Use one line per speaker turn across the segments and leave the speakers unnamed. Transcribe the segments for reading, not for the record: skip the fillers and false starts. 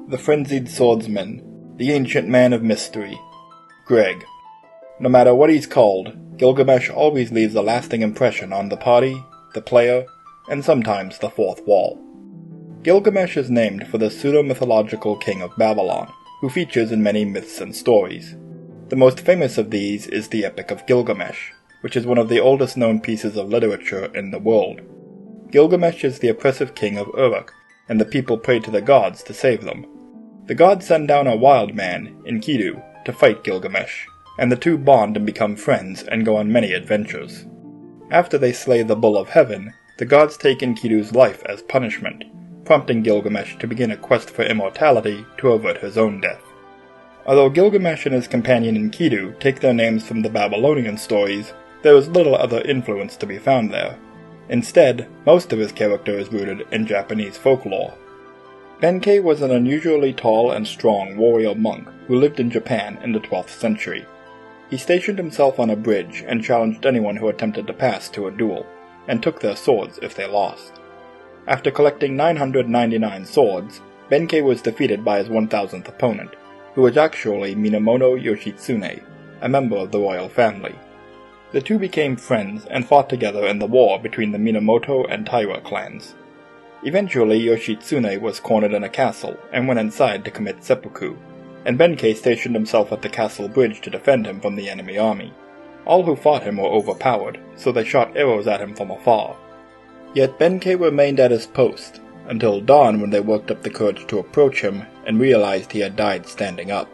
The Frenzied Swordsman, the Ancient Man of Mystery, Greg. No matter what he's called, Gilgamesh always leaves a lasting impression on the party, the player, and sometimes the fourth wall. Gilgamesh is named for the pseudo-mythological king of Babylon, who features in many myths and stories. The most famous of these is the Epic of Gilgamesh, which is one of the oldest known pieces of literature in the world. Gilgamesh is the oppressive king of Uruk, and the people pray to the gods to save them. The gods send down a wild man, Enkidu, to fight Gilgamesh, and the two bond and become friends and go on many adventures. After they slay the Bull of Heaven, the gods take Enkidu's life as punishment, prompting Gilgamesh to begin a quest for immortality to avert his own death. Although Gilgamesh and his companion Enkidu take their names from the Babylonian stories, there is little other influence to be found there. Instead, most of his character is rooted in Japanese folklore. Benkei was an unusually tall and strong warrior monk who lived in Japan in the 12th century. He stationed himself on a bridge and challenged anyone who attempted to pass to a duel, and took their swords if they lost. After collecting 999 swords, Benkei was defeated by his 1000th opponent, who was actually Minamoto Yoshitsune, a member of the royal family. The two became friends and fought together in the war between the Minamoto and Taira clans. Eventually, Yoshitsune was cornered in a castle and went inside to commit seppuku, and Benkei stationed himself at the castle bridge to defend him from the enemy army. All who fought him were overpowered, so they shot arrows at him from afar. Yet Benkei remained at his post, until dawn when they worked up the courage to approach him and realized he had died standing up.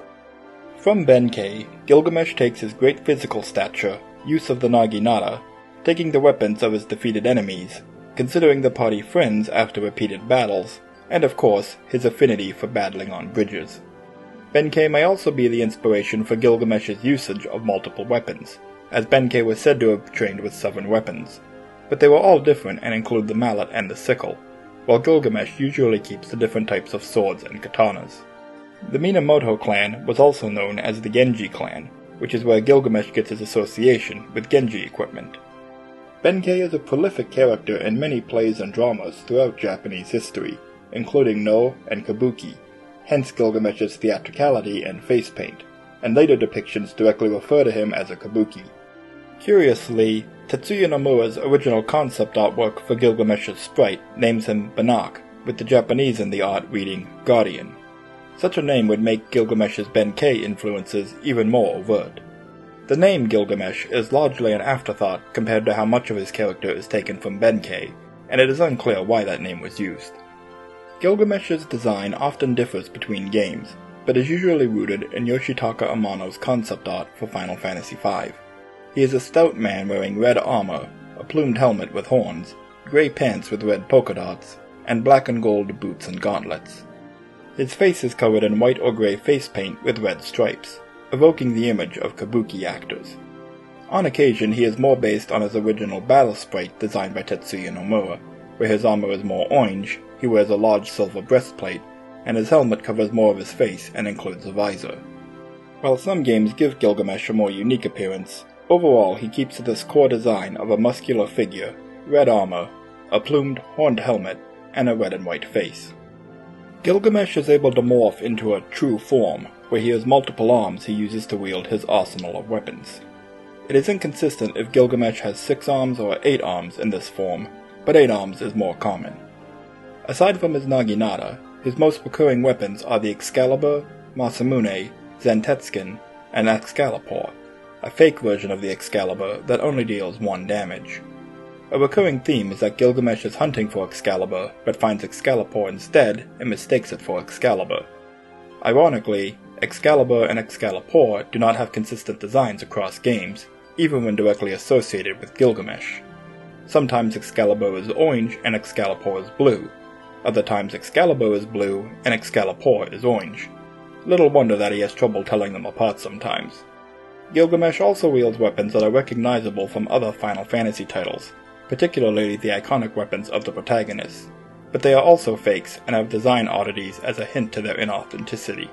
From Benkei, Gilgamesh takes his great physical stature, use of the naginata, taking the weapons of his defeated enemies, considering the party friends after repeated battles, and of course, his affinity for battling on bridges. Benkei may also be the inspiration for Gilgamesh's usage of multiple weapons, as Benkei was said to have trained with 7 weapons, but they were all different and include the mallet and the sickle, while Gilgamesh usually keeps the different types of swords and katanas. The Minamoto clan was also known as the Genji clan, which is where Gilgamesh gets his association with Genji equipment. Benkei is a prolific character in many plays and dramas throughout Japanese history, including No and Kabuki, hence Gilgamesh's theatricality and face paint, and later depictions directly refer to him as a kabuki. Curiously, Tetsuya Nomura's original concept artwork for Gilgamesh's sprite names him Banak, with the Japanese in the art reading Guardian. Such a name would make Gilgamesh's Benkei influences even more overt. The name Gilgamesh is largely an afterthought compared to how much of his character is taken from Benkei, and it is unclear why that name was used. Gilgamesh's design often differs between games, but is usually rooted in Yoshitaka Amano's concept art for Final Fantasy V. He is a stout man wearing red armor, a plumed helmet with horns, grey pants with red polka dots, and black and gold boots and gauntlets. His face is covered in white or grey face paint with red stripes, evoking the image of kabuki actors. On occasion, he is more based on his original battle sprite designed by Tetsuya Nomura, where his armor is more orange, he wears a large silver breastplate, and his helmet covers more of his face and includes a visor. While some games give Gilgamesh a more unique appearance, overall he keeps to this core design of a muscular figure, red armor, a plumed, horned helmet, and a red and white face. Gilgamesh is able to morph into a true form, where he has multiple arms he uses to wield his arsenal of weapons. It is inconsistent if Gilgamesh has 6 arms or 8 arms in this form, but 8 arms is more common. Aside from his naginata, his most recurring weapons are the Excalibur, Masamune, Zantetsuken, and Excalibur, a fake version of the Excalibur that only deals 1 damage. A recurring theme is that Gilgamesh is hunting for Excalibur, but finds Excalibur instead and mistakes it for Excalibur. Ironically, Excalibur and Excalibur do not have consistent designs across games, even when directly associated with Gilgamesh. Sometimes Excalibur is orange and Excalibur is blue. Other times Excalibur is blue and Excalibur is orange. Little wonder that he has trouble telling them apart sometimes. Gilgamesh also wields weapons that are recognizable from other Final Fantasy titles, particularly the iconic weapons of the protagonists, but they are also fakes and have design oddities as a hint to their inauthenticity.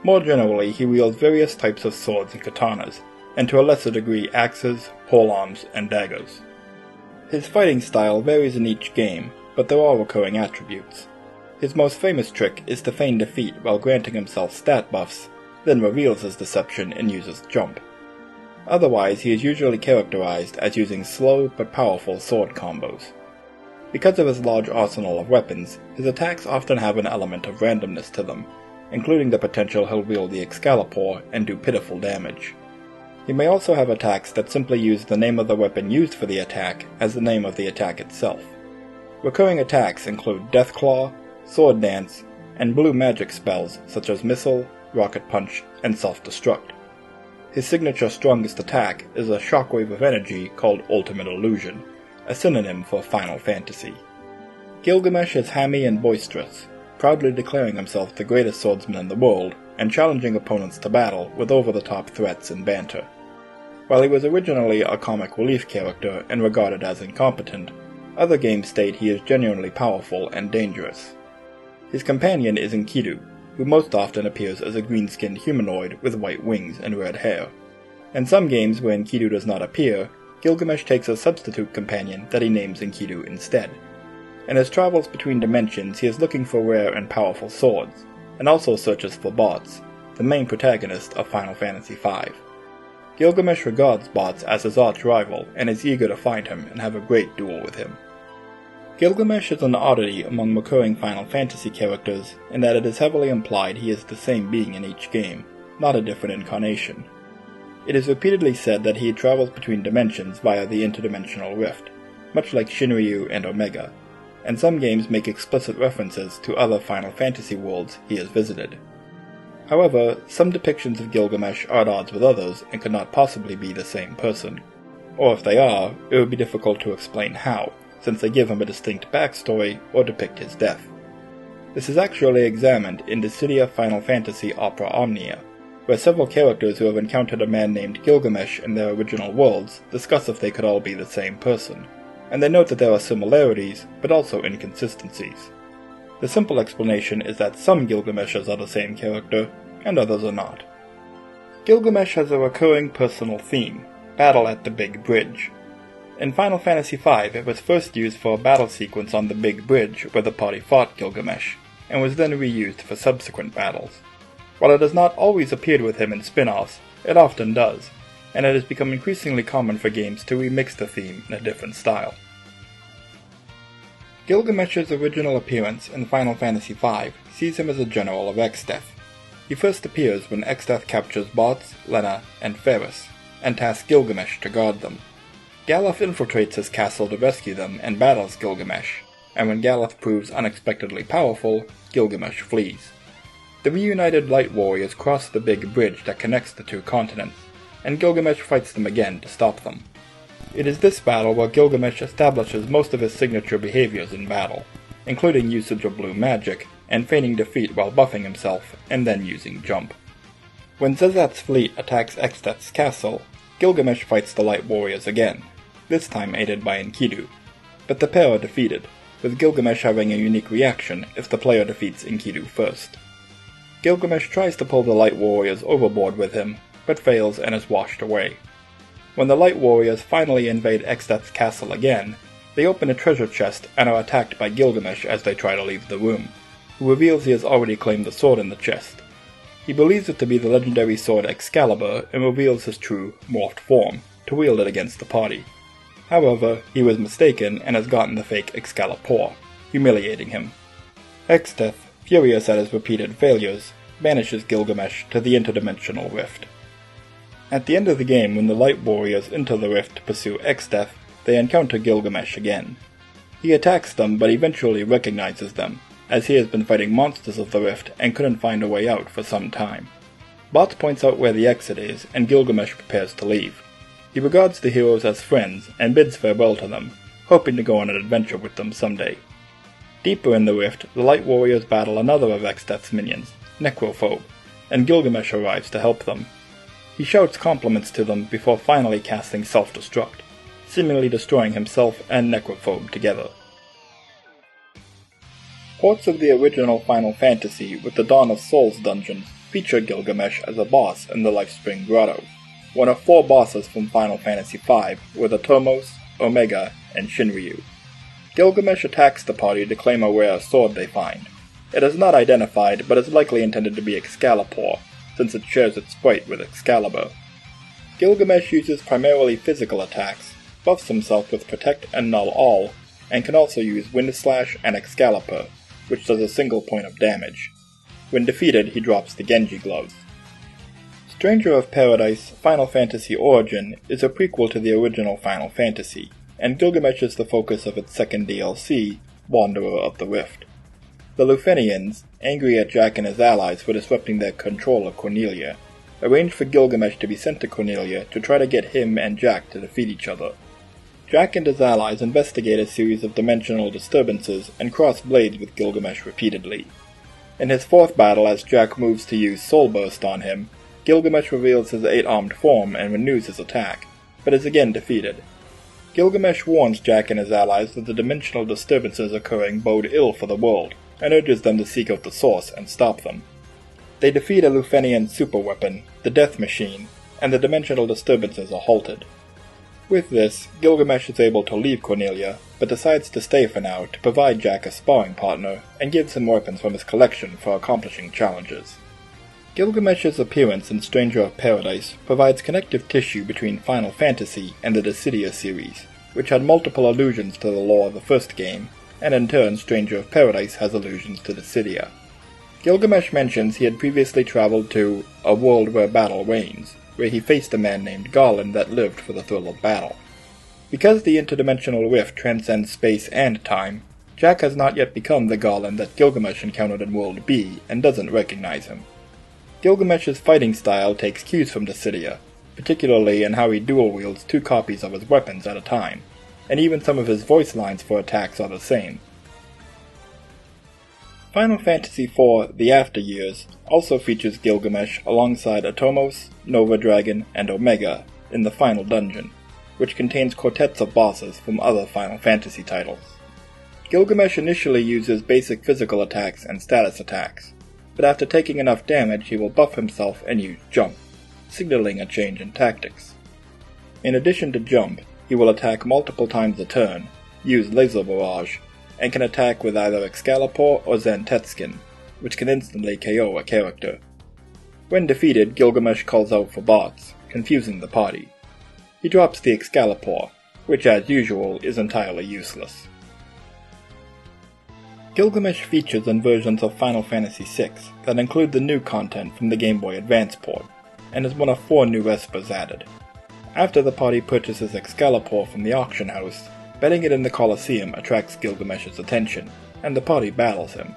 More generally, he wields various types of swords and katanas, and to a lesser degree axes, polearms, and daggers. His fighting style varies in each game, but there are recurring attributes. His most famous trick is to feign defeat while granting himself stat buffs, then reveals his deception and uses Jump. Otherwise, he is usually characterized as using slow but powerful sword combos. Because of his large arsenal of weapons, his attacks often have an element of randomness to them, including the potential he'll wield the Excalibur and do pitiful damage. He may also have attacks that simply use the name of the weapon used for the attack as the name of the attack itself. Recurring attacks include Deathclaw, Sword Dance, and blue magic spells such as Missile, Rocket Punch, and Self-Destruct. His signature strongest attack is a shockwave of energy called Ultimate Illusion, a synonym for Final Fantasy. Gilgamesh is hammy and boisterous, proudly declaring himself the greatest swordsman in the world and challenging opponents to battle with over-the-top threats and banter. While he was originally a comic relief character and regarded as incompetent, other games state he is genuinely powerful and dangerous. His companion is Enkidu, who most often appears as a green-skinned humanoid with white wings and red hair. In some games where Enkidu does not appear, Gilgamesh takes a substitute companion that he names Enkidu instead. In his travels between dimensions, he is looking for rare and powerful swords, and also searches for Bots, the main protagonist of Final Fantasy V. Gilgamesh regards Bots as his arch-rival and is eager to find him and have a great duel with him. Gilgamesh is an oddity among recurring Final Fantasy characters in that it is heavily implied he is the same being in each game, not a different incarnation. It is repeatedly said that he travels between dimensions via the interdimensional rift, much like Shinryu and Omega, and some games make explicit references to other Final Fantasy worlds he has visited. However, some depictions of Gilgamesh are at odds with others and could not possibly be the same person. Or if they are, it would be difficult to explain how, since they give him a distinct backstory or depict his death. This is actually examined in Dissidia Final Fantasy Opera Omnia, where several characters who have encountered a man named Gilgamesh in their original worlds discuss if they could all be the same person, and they note that there are similarities, but also inconsistencies. The simple explanation is that some Gilgameshes are the same character, and others are not. Gilgamesh has a recurring personal theme, Battle at the Big Bridge. In Final Fantasy V, it was first used for a battle sequence on the Big Bridge where the party fought Gilgamesh, and was then reused for subsequent battles. While it has not always appeared with him in spin-offs, it often does, and it has become increasingly common for games to remix the theme in a different style. Gilgamesh's original appearance in Final Fantasy V sees him as a general of Exdeath. He first appears when Exdeath captures Bots, Lena, and Ferris, and tasks Gilgamesh to guard them. Galuf infiltrates his castle to rescue them and battles Gilgamesh, and when Galuf proves unexpectedly powerful, Gilgamesh flees. The reunited Light Warriors cross the big bridge that connects the two continents, and Gilgamesh fights them again to stop them. It is this battle where Gilgamesh establishes most of his signature behaviors in battle, including usage of blue magic, and feigning defeat while buffing himself, and then using Jump. When Zezat's fleet attacks Exdeath's castle, Gilgamesh fights the Light Warriors again, this time aided by Enkidu, but the pair are defeated, with Gilgamesh having a unique reaction if the player defeats Enkidu first. Gilgamesh tries to pull the Light Warriors overboard with him, but fails and is washed away. When the Light Warriors finally invade Exdeath's castle again, they open a treasure chest and are attacked by Gilgamesh as they try to leave the room, who reveals he has already claimed the sword in the chest. He believes it to be the legendary sword Excalibur and reveals his true, morphed form, to wield it against the party. However, he was mistaken and has gotten the fake Excalibur, humiliating him. Exdeath, furious at his repeated failures, banishes Gilgamesh to the interdimensional rift. At the end of the game, when the Light Warriors enter the rift to pursue Exdeath, they encounter Gilgamesh again. He attacks them but eventually recognizes them, as he has been fighting monsters of the rift and couldn't find a way out for some time. Bots points out where the exit is, and Gilgamesh prepares to leave. He regards the heroes as friends and bids farewell to them, hoping to go on an adventure with them someday. Deeper in the rift, the Light Warriors battle another of Exdeath's minions, Necrophobe, and Gilgamesh arrives to help them. He shouts compliments to them before finally casting Self-Destruct, seemingly destroying himself and Necrophobe together. Ports of the original Final Fantasy with the Dawn of Souls dungeons feature Gilgamesh as a boss in the Lifespring Grotto, one of 4 bosses from Final Fantasy V with Atomos, Omega, and Shinryu. Gilgamesh attacks the party to claim a rare sword they find, It is not identified, but is likely intended to be Excalibur, since it shares its sprite with Excalibur. Gilgamesh uses primarily physical attacks, buffs himself with Protect and Null All, and can also use Wind Slash and Excalibur, which does a single point of damage. When defeated, he drops the Genji Gloves. Stranger of Paradise Final Fantasy Origin is a prequel to the original Final Fantasy, and Gilgamesh is the focus of its second DLC, Wanderer of the Rift. The Lufenians, angry at Jack and his allies for disrupting their control of Cornelia, arrange for Gilgamesh to be sent to Cornelia to try to get him and Jack to defeat each other. Jack and his allies investigate a series of dimensional disturbances and cross blades with Gilgamesh repeatedly. In his fourth battle, as Jack moves to use Soul Burst on him, Gilgamesh reveals his 8-armed form and renews his attack, but is again defeated. Gilgamesh warns Jack and his allies that the dimensional disturbances occurring bode ill for the world, and urges them to seek out the source and stop them. They defeat a Lufenian superweapon, the Death Machine, and the dimensional disturbances are halted. With this, Gilgamesh is able to leave Cornelia, but decides to stay for now to provide Jack a sparring partner, and gives him weapons from his collection for accomplishing challenges. Gilgamesh's appearance in Stranger of Paradise provides connective tissue between Final Fantasy and the Dissidia series, which had multiple allusions to the lore of the first game, and in turn Stranger of Paradise has allusions to Dissidia. Gilgamesh mentions he had previously traveled to a world where battle reigns, where he faced a man named Garland that lived for the thrill of battle. Because the interdimensional rift transcends space and time, Jack has not yet become the Garland that Gilgamesh encountered in World B and doesn't recognize him. Gilgamesh's fighting style takes cues from Dissidia, particularly in how he dual-wields 2 copies of his weapons at a time, and even some of his voice lines for attacks are the same. Final Fantasy IV The After Years also features Gilgamesh alongside Atomos, Nova Dragon, and Omega in the final dungeon, which contains quartets of bosses from other Final Fantasy titles. Gilgamesh initially uses basic physical attacks and status attacks, but after taking enough damage he will buff himself and use Jump, signaling a change in tactics. In addition to Jump, he will attack multiple times a turn, use Laser Barrage, and can attack with either Excalibur or Zantetskin, which can instantly KO a character. When defeated, Gilgamesh calls out for bots, confusing the party. He drops the Excalibur, which as usual is entirely useless. Gilgamesh features in versions of Final Fantasy VI that include the new content from the Game Boy Advance port, and is one of 4 new Espers added. After the party purchases Excalibur from the auction house, betting it in the Colosseum attracts Gilgamesh's attention, and the party battles him.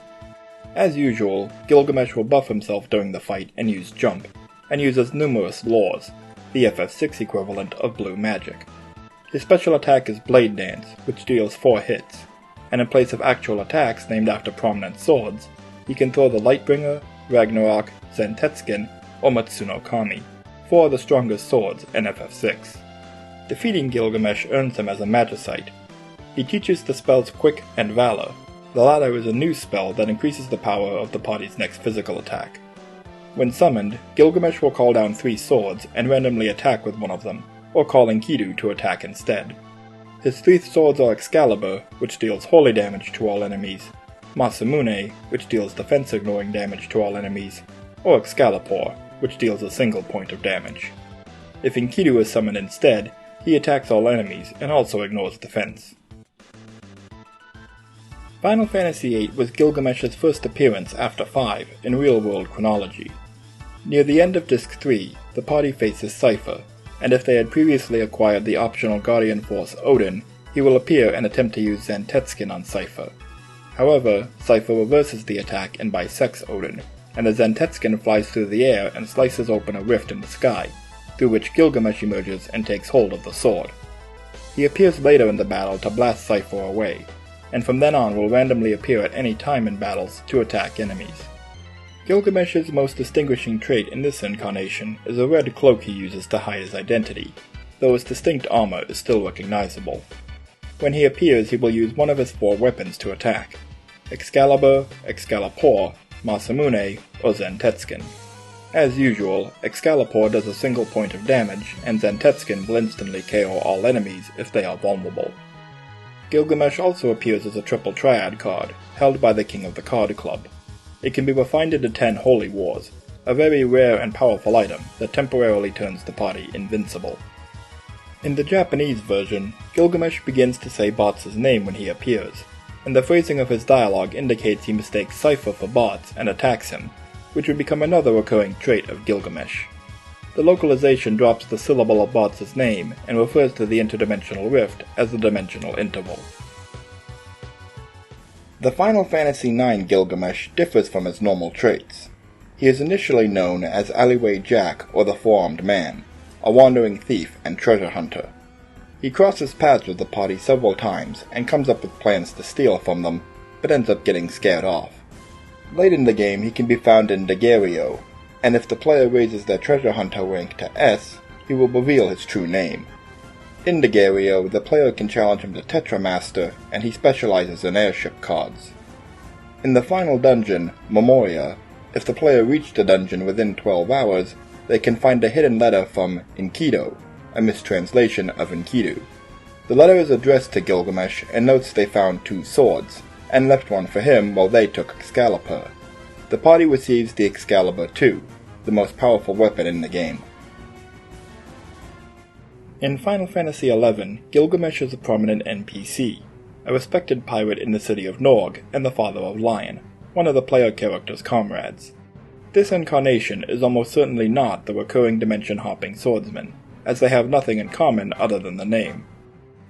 As usual, Gilgamesh will buff himself during the fight and use Jump, and uses numerous lures, the FF6 equivalent of blue magic. His special attack is Blade Dance, which deals 4 hits, and in place of actual attacks named after prominent swords, he can throw the Lightbringer, Ragnarok, Zantetskin, or Matsuno Kami, 4 of the strongest swords in FF6. Defeating Gilgamesh earns him as a Magicite. He teaches the spells Quick and Valor. The latter is a new spell that increases the power of the party's next physical attack. When summoned, Gilgamesh will call down 3 swords and randomly attack with one of them, or call Enkidu to attack instead. His 3 swords are Excalibur, which deals holy damage to all enemies, Masamune, which deals defense-ignoring damage to all enemies, or Excalibur, which deals a single point of damage. If Enkidu is summoned instead, he attacks all enemies and also ignores defense. Final Fantasy VIII was Gilgamesh's first appearance after 5 in real-world chronology. Near the end of Disc 3, the party faces Cypher, and if they had previously acquired the optional Guardian Force Odin, he will appear and attempt to use Zantetskin on Cypher. However, Cypher reverses the attack and bisects Odin, and the Zantetskin flies through the air and slices open a rift in the sky, through which Gilgamesh emerges and takes hold of the sword. He appears later in the battle to blast Cypher away, and from then on will randomly appear at any time in battles to attack enemies. Gilgamesh's most distinguishing trait in this incarnation is a red cloak he uses to hide his identity, though his distinct armor is still recognizable. When he appears, he will use one of his 4 weapons to attack: Excalibur, Excalibur, Masamune, or Zantetskin. As usual, Excalibur does a single point of damage, and Zantetskin will instantly KO all enemies if they are vulnerable. Gilgamesh also appears as a triple triad card, held by the King of the Card Club, It can be refined into 10 Holy Wars, a very rare and powerful item that temporarily turns the party invincible. In the Japanese version, Gilgamesh begins to say Bartz's name when he appears, and the phrasing of his dialogue indicates he mistakes Cypher for Bartz and attacks him, which would become another recurring trait of Gilgamesh. The localization drops the syllable of Bartz's name and refers to the interdimensional rift as the dimensional interval. The Final Fantasy IX Gilgamesh differs from his normal traits. He is initially known as Alleyway Jack or the Four-Armed Man, a wandering thief and treasure hunter. He crosses paths with the party several times and comes up with plans to steal from them, but ends up getting scared off. Late in the game he can be found in Dagario, and if the player raises their treasure hunter rank to S, he will reveal his true name. In Dagario, the player can challenge him to Tetramaster, and he specializes in airship cards. In the final dungeon, Memoria, if the player reached the dungeon within 12 hours, they can find a hidden letter from Enkidu, a mistranslation of Enkidu. The letter is addressed to Gilgamesh and notes they found 2 swords, and left one for him while they took Excalibur. The party receives the Excalibur II, the most powerful weapon in the game. In Final Fantasy XI, Gilgamesh is a prominent NPC, a respected pirate in the city of Norg and the father of Lion, one of the player character's comrades. This incarnation is almost certainly not the recurring dimension-hopping swordsman, as they have nothing in common other than the name.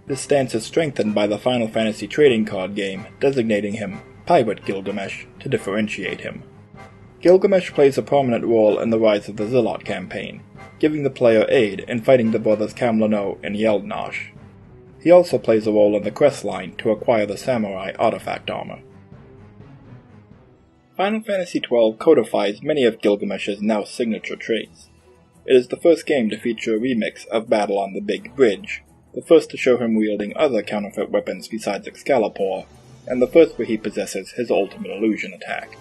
This stance is strengthened by the Final Fantasy trading card game designating him Pirate Gilgamesh to differentiate him. Gilgamesh plays a prominent role in the Rise of the Zealot campaign, giving the player aid in fighting the brothers Kamlano and Yeldnosh. He also plays a role in the quest line to acquire the Samurai artifact armor. Final Fantasy XII codifies many of Gilgamesh's now signature traits. It is the first game to feature a remix of Battle on the Big Bridge, the first to show him wielding other counterfeit weapons besides Excalibur, and the first where he possesses his ultimate illusion attack.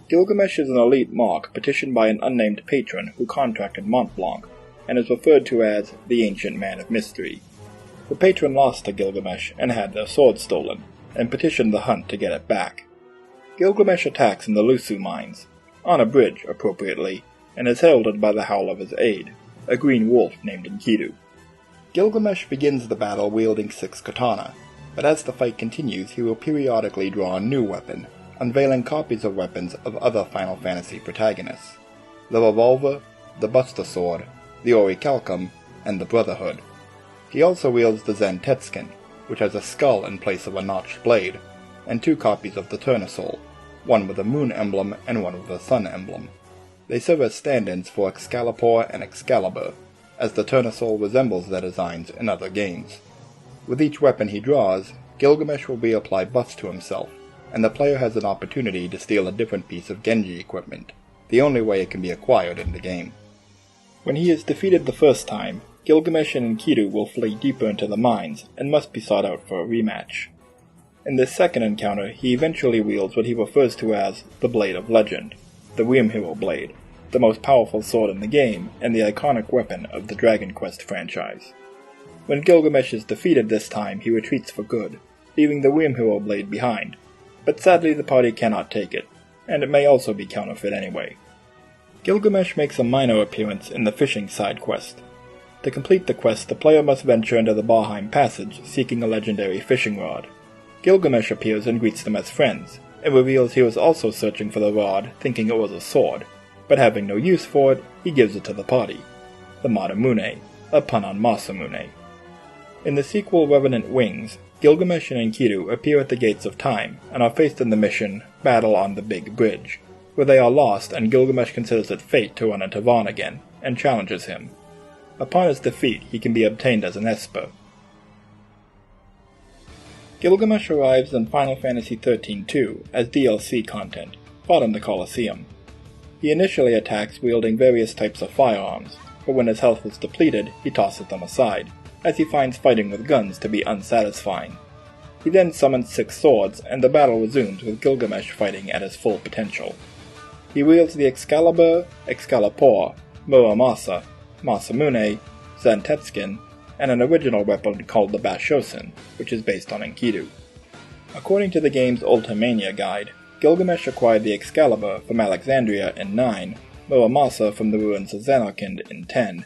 Gilgamesh is an elite mark petitioned by an unnamed patron who contracted Mont Blanc, and is referred to as the Ancient Man of Mystery. The patron lost to Gilgamesh and had their sword stolen, and petitioned the hunt to get it back. Gilgamesh attacks in the Lusu mines, on a bridge appropriately, and is heralded by the howl of his aide, a green wolf named Enkidu. Gilgamesh begins the battle wielding 6 katana, but as the fight continues he will periodically draw a new weapon, unveiling copies of weapons of other Final Fantasy protagonists: the revolver, the Buster Sword, the Orichalcum, and the Brotherhood. He also wields the Zantetsuken, which has a skull in place of a notched blade, and 2 copies of the Tournesol, one with a moon emblem and one with a sun emblem. They serve as stand-ins for Excalibur and Excalibur, as the Tournesol resembles their designs in other games. With each weapon he draws, Gilgamesh will reapply buffs to himself, and the player has an opportunity to steal a different piece of Genji equipment, the only way it can be acquired in the game. When he is defeated the first time, Gilgamesh and Enkidu will flee deeper into the mines, and must be sought out for a rematch. In this second encounter, he eventually wields what he refers to as the Blade of Legend, the Wyrmhero Blade, the most powerful sword in the game, and the iconic weapon of the Dragon Quest franchise. When Gilgamesh is defeated this time, he retreats for good, leaving the Wyrmhero Blade behind, but sadly the party cannot take it, and it may also be counterfeit anyway. Gilgamesh makes a minor appearance in the fishing side quest. To complete the quest, the player must venture into the Barheim Passage seeking a legendary fishing rod. Gilgamesh appears and greets them as friends, and reveals he was also searching for the rod, thinking it was a sword, but having no use for it, he gives it to the party, the Masamune, a pun on Masamune. In the sequel Revenant Wings, Gilgamesh and Enkidu appear at the Gates of Time, and are faced in the mission Battle on the Big Bridge, where they are lost and Gilgamesh considers it fate to run into Vaan again, and challenges him. Upon his defeat, he can be obtained as an Esper. Gilgamesh arrives in Final Fantasy XIII-2 as DLC content, fought in the Colosseum. He initially attacks wielding various types of firearms, but when his health is depleted, he tosses them aside, as he finds fighting with guns to be unsatisfying. He then summons 6 swords, and the battle resumes with Gilgamesh fighting at his full potential. He wields the Excalibur, Excalibur, Muramasa, Masamune, Zantetsuken, and an original weapon called the Bashosin, which is based on Enkidu. According to the game's Ultimania guide, Gilgamesh acquired the Excalibur from Alexandria in 9, Muramasa from the ruins of Zanarkand in 10,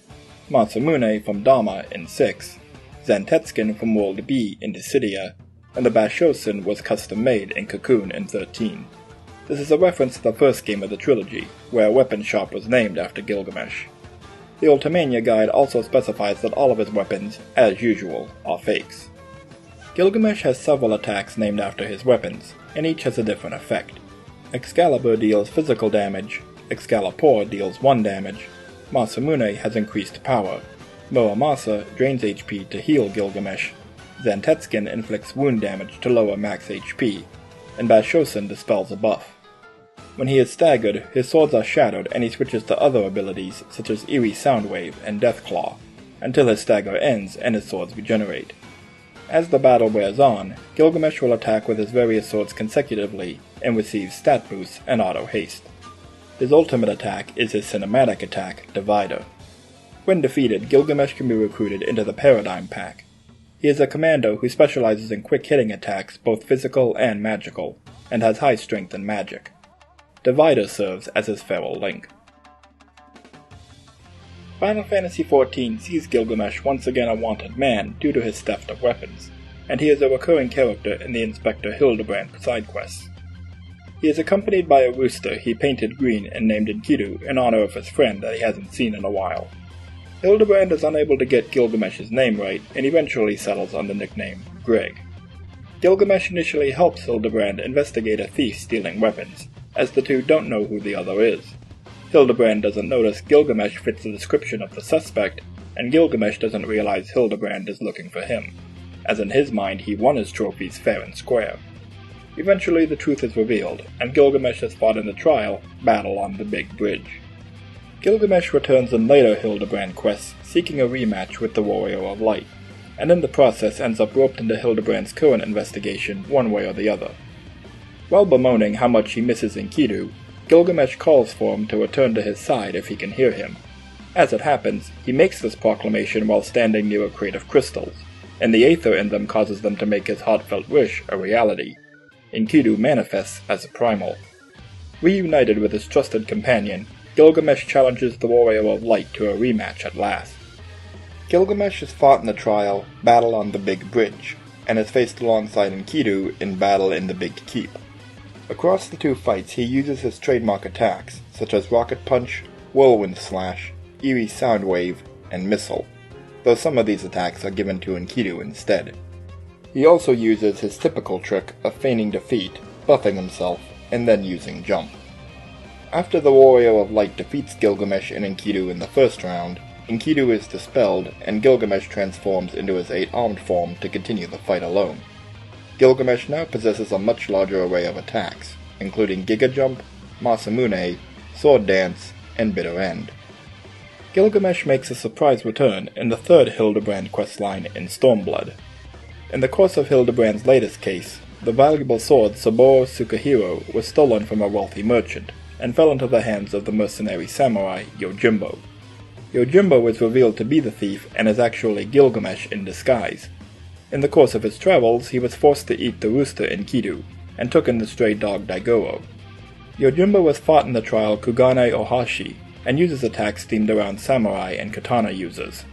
Masamune from Dama in 6, Zantetsuken from World B in Dissidia, and the Bashosin was custom-made in Cocoon in 13. This is a reference to the first game of the trilogy, where a weapon shop was named after Gilgamesh. The Ultimania guide also specifies that all of his weapons, as usual, are fakes. Gilgamesh has several attacks named after his weapons, and each has a different effect. Excalibur deals physical damage, Excalibur deals 1 damage, Masamune has increased power, Muramasa drains HP to heal Gilgamesh, Zantetsuken inflicts wound damage to lower max HP, and Bashosin dispels a buff. When he is staggered, his swords are shadowed and he switches to other abilities such as Eerie Soundwave and Deathclaw, until his stagger ends and his swords regenerate. As the battle wears on, Gilgamesh will attack with his various swords consecutively and receives stat boosts and auto haste. His ultimate attack is his cinematic attack, Divider. When defeated, Gilgamesh can be recruited into the Paradigm Pack. He is a commando who specializes in quick-hitting attacks, both physical and magical, and has high strength and magic. Divider serves as his feral link. Final Fantasy XIV sees Gilgamesh once again a wanted man due to his theft of weapons, and he is a recurring character in the Inspector Hildebrand side quests. He is accompanied by a rooster he painted green and named Enkidu in honor of his friend that he hasn't seen in a while. Hildebrand is unable to get Gilgamesh's name right and eventually settles on the nickname Greg. Gilgamesh initially helps Hildebrand investigate a thief stealing weapons, as the two don't know who the other is. Hildebrand doesn't notice Gilgamesh fits the description of the suspect, and Gilgamesh doesn't realize Hildebrand is looking for him, as in his mind he won his trophies fair and square. Eventually the truth is revealed, and Gilgamesh is fought in the trial, Battle on the Big Bridge. Gilgamesh returns in later Hildebrand quests, seeking a rematch with the Warrior of Light, and in the process ends up roped into Hildebrand's current investigation one way or the other. While bemoaning how much he misses Enkidu, Gilgamesh calls for him to return to his side if he can hear him. As it happens, he makes this proclamation while standing near a crate of crystals, and the aether in them causes them to make his heartfelt wish a reality. Enkidu manifests as a primal. Reunited with his trusted companion, Gilgamesh challenges the Warrior of Light to a rematch at last. Gilgamesh is fought in the trial Battle on the Big Bridge, and is faced alongside Enkidu in Battle in the Big Keep. Across the two fights he uses his trademark attacks, such as Rocket Punch, Whirlwind Slash, Eerie Soundwave, and Missile, though some of these attacks are given to Enkidu instead. He also uses his typical trick of feigning defeat, buffing himself, and then using Jump. After the Warrior of Light defeats Gilgamesh and Enkidu in the first round, Enkidu is dispelled and Gilgamesh transforms into his 8-armed form to continue the fight alone. Gilgamesh now possesses a much larger array of attacks, including Giga Jump, Masamune, Sword Dance, and Bitter End. Gilgamesh makes a surprise return in the third Hildebrand questline in Stormblood. In the course of Hildebrand's latest case, the valuable sword Saburo Tsukahiro was stolen from a wealthy merchant, and fell into the hands of the mercenary samurai Yojimbo. Yojimbo is revealed to be the thief and is actually Gilgamesh in disguise. In the course of his travels, he was forced to eat the rooster Enkidu, and took in the stray dog Daigoro. Yojimbo was fought in the trial Kugane Ohashi, and uses attacks themed around samurai and katana users.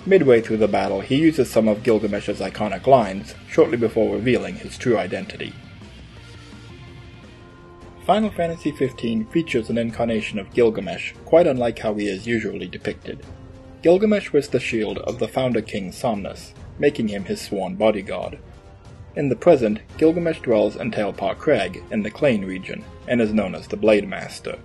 Midway through the battle, he uses some of Gilgamesh's iconic lines, shortly before revealing his true identity. Final Fantasy XV features an incarnation of Gilgamesh, quite unlike how he is usually depicted. Gilgamesh was the shield of the founder king Somnus, making him his sworn bodyguard. In the present, Gilgamesh dwells in Tailpar Crag in the Clane region, and is known as the Blade Master.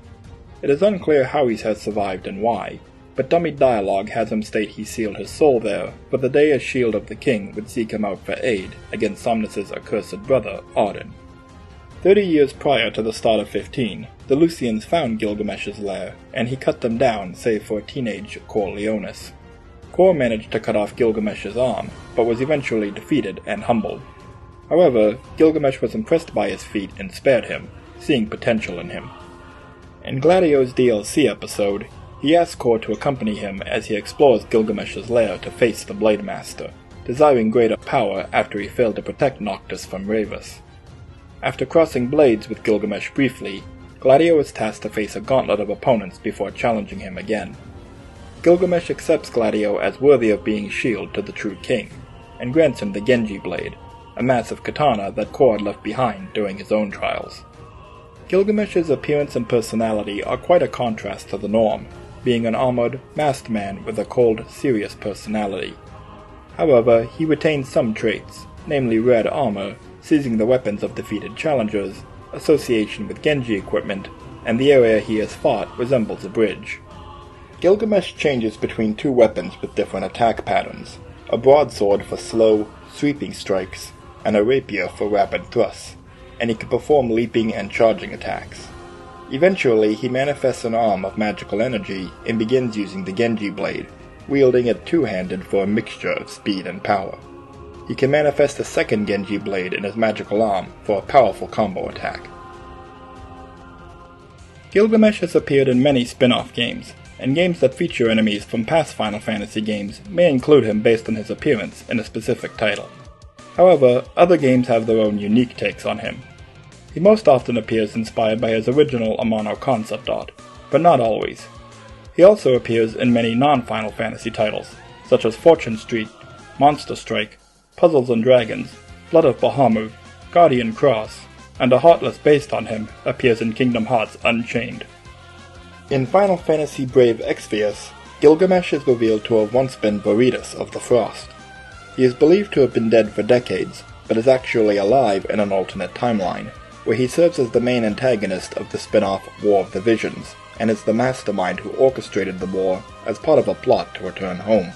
It is unclear how he has survived and why, but dummy dialogue has him state he sealed his soul there for the day a shield of the king would seek him out for aid against Somnus' accursed brother, Arden. 30 years prior to the start of 15, the Lucians found Gilgamesh's lair, and he cut them down save for a teenage Cor Leonis. Cor managed to cut off Gilgamesh's arm, but was eventually defeated and humbled. However, Gilgamesh was impressed by his feat and spared him, seeing potential in him. In Gladio's DLC episode, he asks Cor to accompany him as he explores Gilgamesh's lair to face the Blade Master, desiring greater power after he failed to protect Noctis from Ravus. After crossing blades with Gilgamesh briefly, Gladio is tasked to face a gauntlet of opponents before challenging him again. Gilgamesh accepts Gladio as worthy of being shield to the true king, and grants him the Genji blade, a massive katana that Kord left behind during his own trials. Gilgamesh's appearance and personality are quite a contrast to the norm, being an armored, masked man with a cold, serious personality. However, he retains some traits, namely red armor, seizing the weapons of defeated challengers, association with Genji equipment, and the area he has fought resembles a bridge. Gilgamesh changes between two weapons with different attack patterns, a broadsword for slow, sweeping strikes, and a rapier for rapid thrusts, and he can perform leaping and charging attacks. Eventually, he manifests an arm of magical energy and begins using the Genji blade, wielding it two-handed for a mixture of speed and power. He can manifest a second Genji blade in his magical arm for a powerful combo attack. Gilgamesh has appeared in many spin-off games, and games that feature enemies from past Final Fantasy games may include him based on his appearance in a specific title. However, other games have their own unique takes on him. He most often appears inspired by his original Amano concept art, but not always. He also appears in many non-Final Fantasy titles, such as Fortune Street, Monster Strike, Puzzles & Dragons, Blood of Bahamut, Guardian Cross, and a Heartless based on him appears in Kingdom Hearts Unchained. In Final Fantasy Brave Exvius, Gilgamesh is revealed to have once been Viridus of the Frost. He is believed to have been dead for decades, but is actually alive in an alternate timeline, where he serves as the main antagonist of the spin-off War of the Visions, and is the mastermind who orchestrated the war as part of a plot to return home.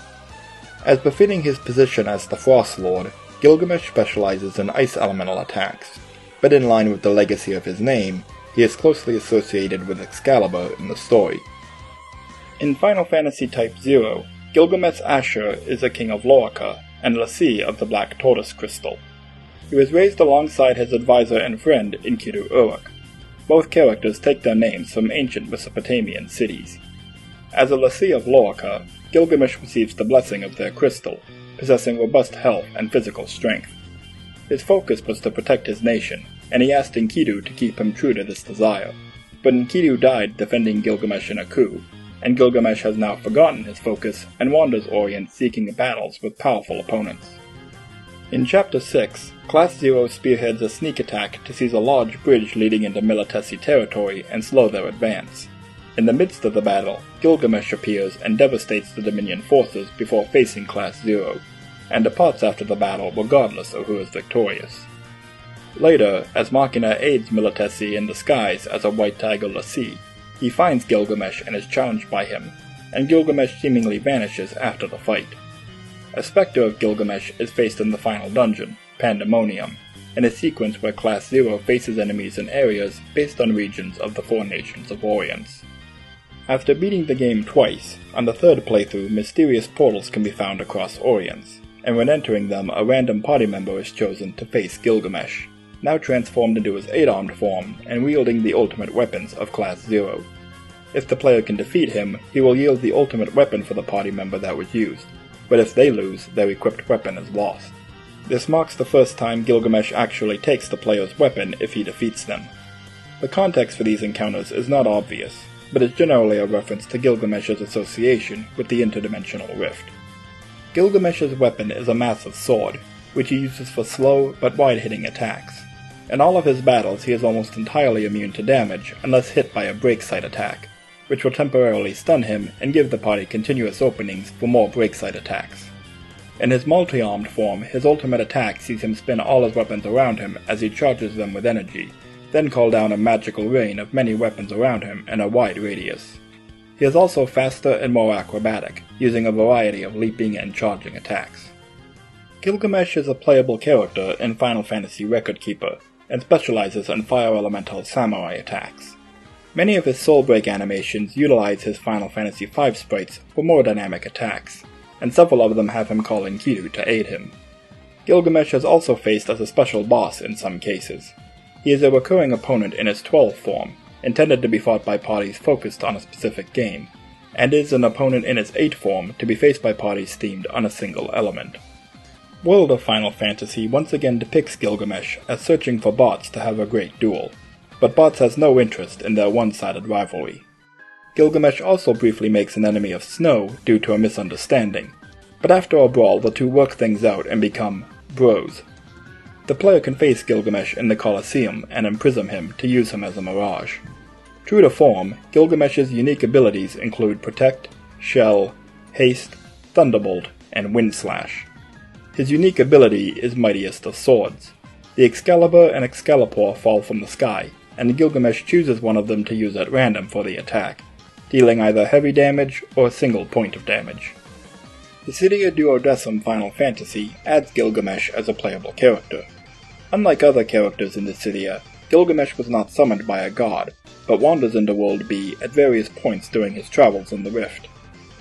As befitting his position as the Frost Lord, Gilgamesh specializes in ice elemental attacks, but in line with the legacy of his name, he is closely associated with Excalibur in the story. In Final Fantasy Type 0, Gilgamesh Ashur is a king of Lorica and Lassie of the Black Tortoise Crystal. He was raised alongside his advisor and friend Enkidu Uruk. Both characters take their names from ancient Mesopotamian cities. As a Lassie of Lorica, Gilgamesh receives the blessing of their crystal, possessing robust health and physical strength. His focus was to protect his nation, and he asked Enkidu to keep him true to this desire. But Enkidu died defending Gilgamesh in a coup, and Gilgamesh has now forgotten his focus and wanders Orient seeking battles with powerful opponents. In Chapter 6, Class 0 spearheads a sneak attack to seize a large bridge leading into Militesi territory and slow their advance. In the midst of the battle, Gilgamesh appears and devastates the Dominion forces before facing Class 0, and departs after the battle regardless of who is victorious. Later, as Machina aids Militesi in disguise as a White Tiger Lassie, he finds Gilgamesh and is challenged by him, and Gilgamesh seemingly vanishes after the fight. A specter of Gilgamesh is faced in the final dungeon, Pandemonium, in a sequence where Class 0 faces enemies in areas based on regions of the four nations of Orients. After beating the game twice, on the third playthrough mysterious portals can be found across Orients, and when entering them a random party member is chosen to face Gilgamesh, now transformed into his 8-armed form and wielding the ultimate weapons of Class 0. If the player can defeat him, he will yield the ultimate weapon for the party member that was used, but if they lose, their equipped weapon is lost. This marks the first time Gilgamesh actually takes the player's weapon if he defeats them. The context for these encounters is not obvious, but is generally a reference to Gilgamesh's association with the interdimensional rift. Gilgamesh's weapon is a massive sword, which he uses for slow but wide-hitting attacks. In all of his battles he is almost entirely immune to damage unless hit by a break-sight attack, which will temporarily stun him and give the party continuous openings for more break-sight attacks. In his multi-armed form, his ultimate attack sees him spin all his weapons around him as he charges them with energy, then call down a magical rain of many weapons around him in a wide radius. He is also faster and more acrobatic, using a variety of leaping and charging attacks. Gilgamesh is a playable character in Final Fantasy Record Keeper, and specializes in fire elemental samurai attacks. Many of his soul break animations utilize his Final Fantasy V sprites for more dynamic attacks, and several of them have him call Enkidu to aid him. Gilgamesh is also faced as a special boss in some cases. He is a recurring opponent in his 12 form, intended to be fought by parties focused on a specific game, and is an opponent in his 8 form to be faced by parties themed on a single element. World of Final Fantasy once again depicts Gilgamesh as searching for bots to have a great duel, but bots has no interest in their one-sided rivalry. Gilgamesh also briefly makes an enemy of Snow due to a misunderstanding, but after a brawl the two work things out and become bros. The player can face Gilgamesh in the Colosseum and imprison him to use him as a mirage. True to form, Gilgamesh's unique abilities include Protect, Shell, Haste, Thunderbolt, and Wind Slash. His unique ability is Mightiest of Swords. The Excalibur and Excalibur fall from the sky, and Gilgamesh chooses one of them to use at random for the attack, dealing either heavy damage or a single point of damage. Dissidia Duodecim Final Fantasy adds Gilgamesh as a playable character. Unlike other characters in Dissidia, Gilgamesh was not summoned by a god, but wanders into World B at various points during his travels in the Rift.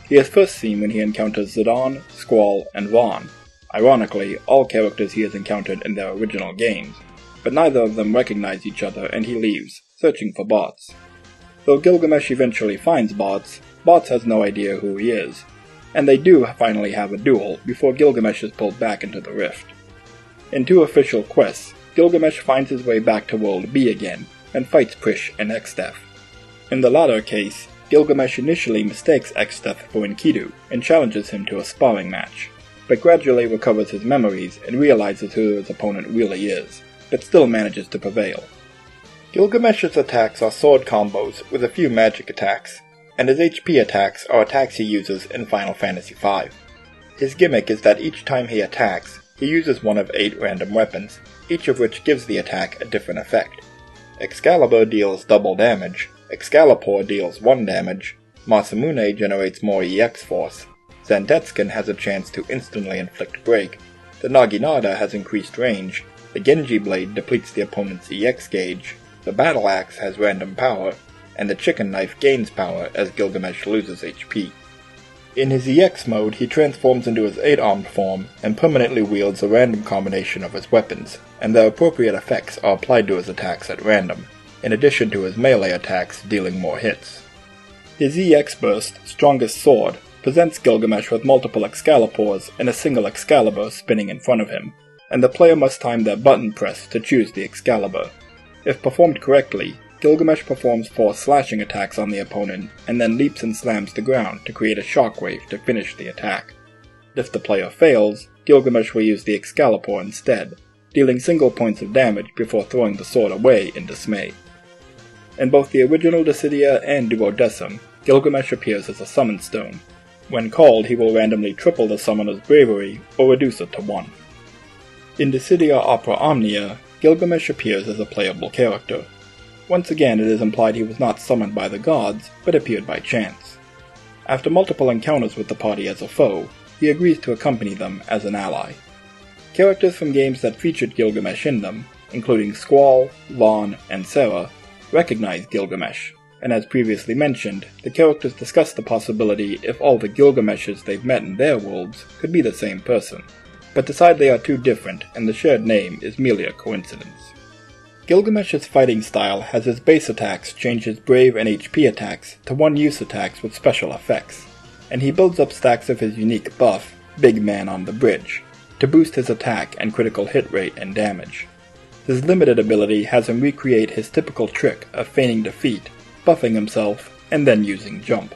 He is first seen when he encounters Zidane, Squall, and Vaughn. Ironically, all characters he has encountered in their original games, but neither of them recognize each other and he leaves, searching for bots. Though Gilgamesh eventually finds bots, Bots has no idea who he is, and they do finally have a duel before Gilgamesh is pulled back into the Rift. In 2 official quests, Gilgamesh finds his way back to World B again, and fights Prish and Exdeath. In the latter case, Gilgamesh initially mistakes Exdeath for Enkidu and challenges him to a sparring match, but gradually recovers his memories and realizes who his opponent really is, but still manages to prevail. Gilgamesh's attacks are sword combos with a few magic attacks, and his HP attacks are attacks he uses in Final Fantasy V. His gimmick is that each time he attacks, he uses one of 8 random weapons, each of which gives the attack a different effect. Excalibur deals double damage, Excalibur deals 1 damage, Masamune generates more EX force, Zantetsuken has a chance to instantly inflict break, the Naginata has increased range, the Genji blade depletes the opponent's EX gauge, the battle axe has random power, and the chicken knife gains power as Gilgamesh loses HP. In his EX mode, he transforms into his 8-armed form and permanently wields a random combination of his weapons, and their appropriate effects are applied to his attacks at random, in addition to his melee attacks dealing more hits. His EX burst, Strongest Sword, presents Gilgamesh with multiple Excaliburs and a single Excalibur spinning in front of him, and the player must time their button press to choose the Excalibur. If performed correctly, Gilgamesh performs 4 slashing attacks on the opponent, and then leaps and slams the ground to create a shockwave to finish the attack. If the player fails, Gilgamesh will use the Excalibur instead, dealing single points of damage before throwing the sword away in dismay. In both the original Dissidia and Duodecim, Gilgamesh appears as a summon stone. When called, he will randomly triple the summoner's bravery or reduce it to 1. In Dissidia Opera Omnia, Gilgamesh appears as a playable character. Once again, it is implied he was not summoned by the gods, but appeared by chance. After multiple encounters with the party as a foe, he agrees to accompany them as an ally. Characters from games that featured Gilgamesh in them, including Squall, Vaughn, and Sarah, recognize Gilgamesh, and as previously mentioned, the characters discuss the possibility if all the Gilgameshes they've met in their worlds could be the same person, but decide they are too different and the shared name is merely a coincidence. Gilgamesh's fighting style has his base attacks change his Brave and HP attacks to one-use attacks with special effects, and he builds up stacks of his unique buff, Big Man on the Bridge, to boost his attack and critical hit rate and damage. His limited ability has him recreate his typical trick of feigning defeat, buffing himself, and then using jump.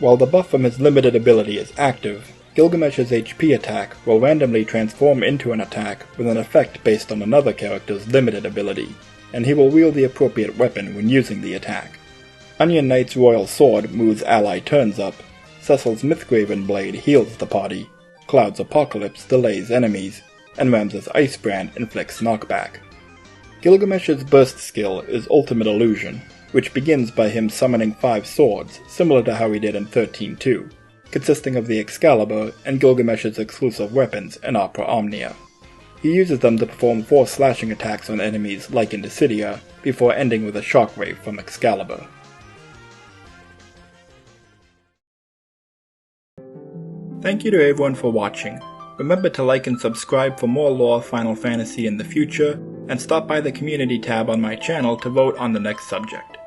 While the buff from his limited ability is active, Gilgamesh's HP attack will randomly transform into an attack with an effect based on another character's limited ability, and he will wield the appropriate weapon when using the attack. Onion Knight's Royal Sword moves ally turns up, Cecil's Mythgraven Blade heals the party, Cloud's Apocalypse delays enemies, and Rams's Ice Brand inflicts knockback. Gilgamesh's burst skill is Ultimate Illusion, which begins by him summoning 5 swords, similar to how he did in 13-2. Consisting of the Excalibur and Gilgamesh's exclusive weapons in Opera Omnia. He uses them to perform 4 slashing attacks on enemies like in Dissidia, before ending with a shockwave from Excalibur. Thank you to everyone for watching. Remember to like and subscribe for more lore of Final Fantasy in the future, and stop by the community tab on my channel to vote on the next subject.